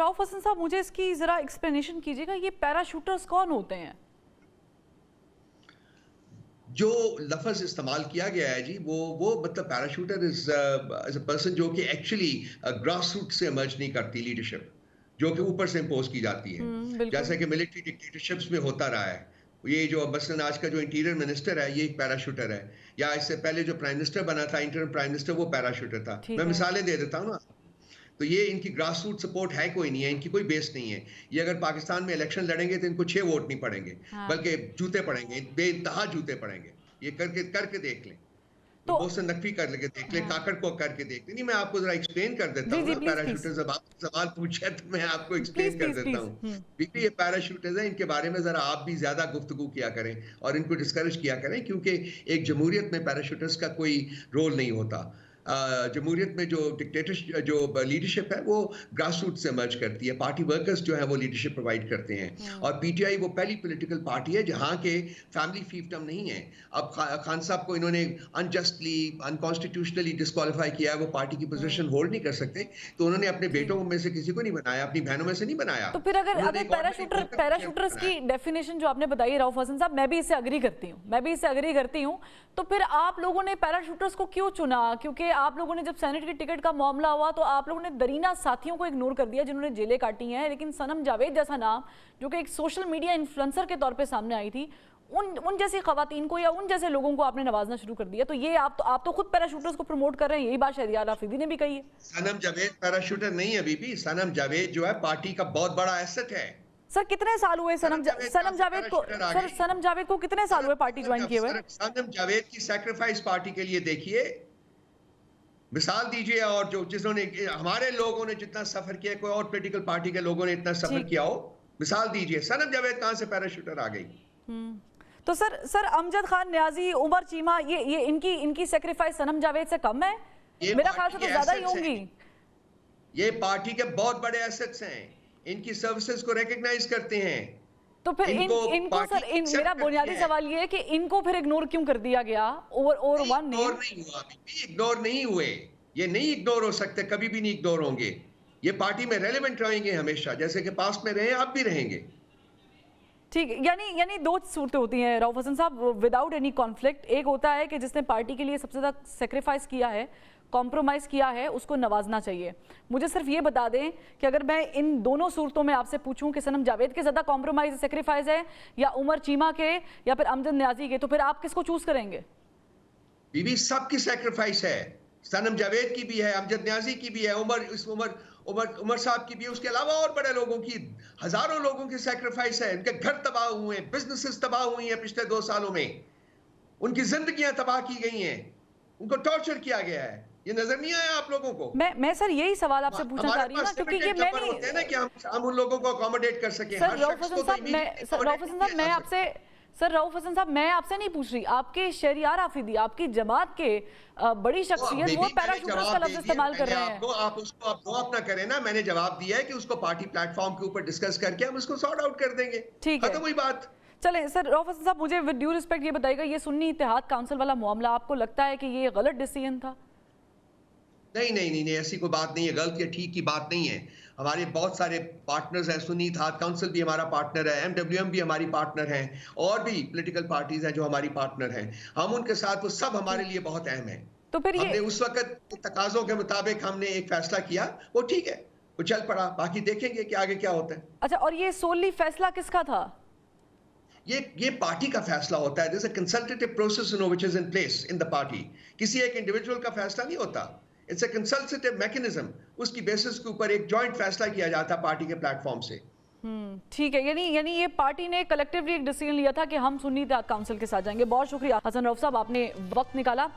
रऊफ हसन साहब, मुझे इसकी जरा एक्सप्लेनेशन कीजिएगा, ये पैराशूटर्स कौन होते हैं? जो लफ्ज इस्तेमाल किया गया है जी, वो मतलब पैराशूटर इज अ पर्सन जो कि एक्चुअली ग्रास रूट से इमर्ज नहीं करती लीडरशिप, जो कि ऊपर से इंपोज की जाती है, बिल्कुल। जैसे कि मिलिट्री डिक्टेटरशिप्स में होता रहा है। ये जो मसलन आज का जो इंटीरियर मिनिस्टर है, ये एक पैराशूटर है, या इससे पहले जो प्राइम मिनिस्टर बना था, इंटरिम प्राइम मिनिस्टर, वो पैराशूटर था। ठीक मैं है। मिसालें दे देता हूँ ना। तो ये इनकी ग्रास रूट सपोर्ट है कोई नहीं है, इनकी कोई बेस नहीं है। ये अगर पाकिस्तान में इलेक्शन लड़ेंगे तो इनको 6 वोट नहीं पड़ेंगे, हाँ। बल्कि जूते पड़ेंगे, बेइंतहा जूते पड़ेंगे। ये करके देख लें, तो बहुत से नकवी कर लेके देख लें, हाँ। काकड़ को करके देख लें। नहीं, मैं आपको जरा एक्सप्लेन कर देता जी हूँ जी, ना प्लीज पैराशूटर, प्लीज जब आप सवाल पूछे तो मैं आपको प्लीज एक्सप्लेन कर प्लीज देता प्लीज। हूँ। बीबी, ये पैराशूटर्स हैं, इनके बारे में जरा आप भी ज्यादा गुफ्तगू किया करें और इनको डिस्करेज किया करें, क्योंकि एक जमहूरियत में पैराशूटर्स का कोई रोल नहीं होता। जमहूरियत में जो डिक्टेटर जो लीडरशिप है वो ग्रास रूट से इमर्ज करती है, पार्टी वर्कर्स जो है वो लीडरशिप प्रोवाइड करते हैं। और पीटीआई वो पहली पॉलिटिकल पार्टी है जहां के फैमिली फीफडम नहीं है। अब खान साहब को इन्होंने अनजस्टली, अनकॉन्स्टिट्यूशनली डिस्क्वालीफाई किया है, वो पार्टी की पोजीशन होल्ड नहीं कर सकते, तो उन्होंने अपने बेटों में से किसी को नहीं बनाया, अपनी बहनों में से नहीं बनाया। तो फिर अगर पैराशूटर्स की डेफिनेशन जो आपने बताई रऊफ हसन साहब, मैं भी इससे अग्री करती हूँ, तो फिर आप लोगों ने पैराशूटर्स को क्यों चुना? क्योंकि आप लोगों ने जब सेनेट की टिकट का मामला हुआ तो आप लोगों ने दरीना साथियों को इग्नोर कर दिया जिन्होंने जेलें काटी हैं, लेकिन सनम जावेद जैसा नाम, जो कि एक सोशल मीडिया इन्फ्लुएंसर के तौर पे सामने आई थी, उन जैसी खवातीन को या उन जैसे लोगों को आपने नवाजना शुरू कर दिया। तो ये आप तो खुद पैराशूटर्स को प्रमोट कर रहे हैं, यही बात शहरियार आफरीदी ने भी कही है। सनम जावेद पैराशूटर नहीं है बीबी। सनम जावेद जो है पार्टी का बहुत बड़ा एसेट है। सर कितने साल हुए सनम जावेद को कितने साल हुए पार्टी ज्वाइन किए हुए? सनम जावेद की सैक्रिफाइस पार्टी के लिए देखिए, मिसाल दीजिए। और जो जिन्होंने, हमारे लोगों ने जितना सफर किया, कोई और पॉलिटिकल पार्टी के लोगों ने इतना सफर किया हो, मिसाल दीजिए। सनम जावेद कहां से पैराशूटर आ गई? तो सर अमजद खान न्याजी, उमर चीमा, ये इनकी सैक्रिफाइस सनम जावेद से कम है? मेरा ख्याल से तो ज्यादा ही होंगी। ये पार्टी के बहुत बड़े एसेट्स हैं, इनकी सर्विसेज को रिकॉग्नाइज करते हैं। तो फिर इनको सर मेरा बुनियादी सवाल ये है कि इनको फिर इग्नोर क्यों कर दिया गया? ओवर वन इग्नोर नहीं हुए, ये नहीं इग्नोर हो सकते, कभी भी नहीं इग्नोर होंगे। ये पार्टी में रेलेवेंट रहेंगे हमेशा, जैसे कि पास्ट में रहे, आप भी रहेंगे। ठीक है, यानी दो सूरतें होती हैं रऊफ हसन साहब, विदाउट एनी कॉन्फ्लिक्ट। एक होता है कि जिसने पार्टी के लिए सबसे ज़्यादा सेक्रीफाइस किया है, कॉम्प्रोमाइज़ किया है, उसको नवाजना चाहिए। मुझे सिर्फ ये बता दें कि अगर मैं इन दोनों सूरतों में आपसे पूछूं कि सनम जावेद के ज़्यादा कॉम्प्रोमाइज़ सेक्रीफाइस है या उमर चीमा के या फिर अमजद न्याजी के, तो फिर आप किसको चूज करेंगे? बीबी, सबकी सेक्रीफाइस है। सनम जावेद की भी है, अमजद न्याजी की भी है, उमर साहब की भी है, उसके अलावा और बड़े लोगों की, हजारों लोगों की सेक्रीफाइस है। उनके घर तबाह हुए हैं, बिजनेसेस तबाह हुई हैं पिछले 2 सालों में, उनकी जिंदगियां तबाह की गई हैं, उनको टॉर्चर किया गया है। ये नजर नहीं आया आप लोगों को? मैं सर यही सवाल आपसे पूछना चाह रही हूं ना, क्योंकि ये मैं नहीं होते हैं ना कि हम उन लोगों को अकोमोडेट कर सकें। सर रऊफ हसन साहब, मैं आपसे नहीं पूछ रही, आपके शहरियार आफरीदी, आपकी जमात के बड़ी शख्सियत, वो पैराशूटर्स का लफ्ज इस्तेमाल कर रहे हैं। आप उसको आप दो अपना करें ना, मैंने जवाब दिया है कि उसको पार्टी प्लेटफॉर्म के ऊपर डिस्कस करके हम उसको सॉर्ट आउट कर देंगे। ठीक है, खत्म हुई बात। चलें सर, रऊफ हसन साहब मुझे विद ड्यू रिस्पेक्ट ये बताइएगा, ये सुन्नी इत्तेहाद काउंसिल वाला मामला आपको लगता है कि ये गलत डिसीजन था? नहीं, ऐसी कोई बात नहीं है, गलत या ठीक की बात नहीं है। हमारे बहुत सारे पार्टनर्स हैं, सुन्नी इत्तेहाद काउंसिल भी हमारा पार्टनर है, MWM भी हमारी पार्टनर है, और भी पॉलिटिकल पार्टीज हैं जो हमारी पार्टनर हैं। हम उनके साथ, वो सब हमारे लिए बहुत अहम है। तो फिर हमने उस वक्त तकाजों के मुताबिक हमने एक फैसला किया, वो ठीक है, वो चल पड़ा, बाकी देखेंगे कि आगे क्या होता है। अच्छा, और ये सोली फैसला किसका था? ये पार्टी का फैसला होता है। There's a consultative process, which is in place in the party. किसी एक इंडिविजुअल का फैसला नहीं होता, इट्स अ कंसल्टेटिव मैकेनिज्म। उसकी बेसिस के ऊपर एक जॉइंट फैसला किया जाता है पार्टी के प्लेटफॉर्म से। ठीक है, यानी ये पार्टी ने कलेक्टिवली एक डिसीजन लिया था कि हम सुन्नी इत्तेहाद काउंसिल के साथ जाएंगे। बहुत शुक्रिया हसन रऊफ साहब, आपने वक्त निकाला।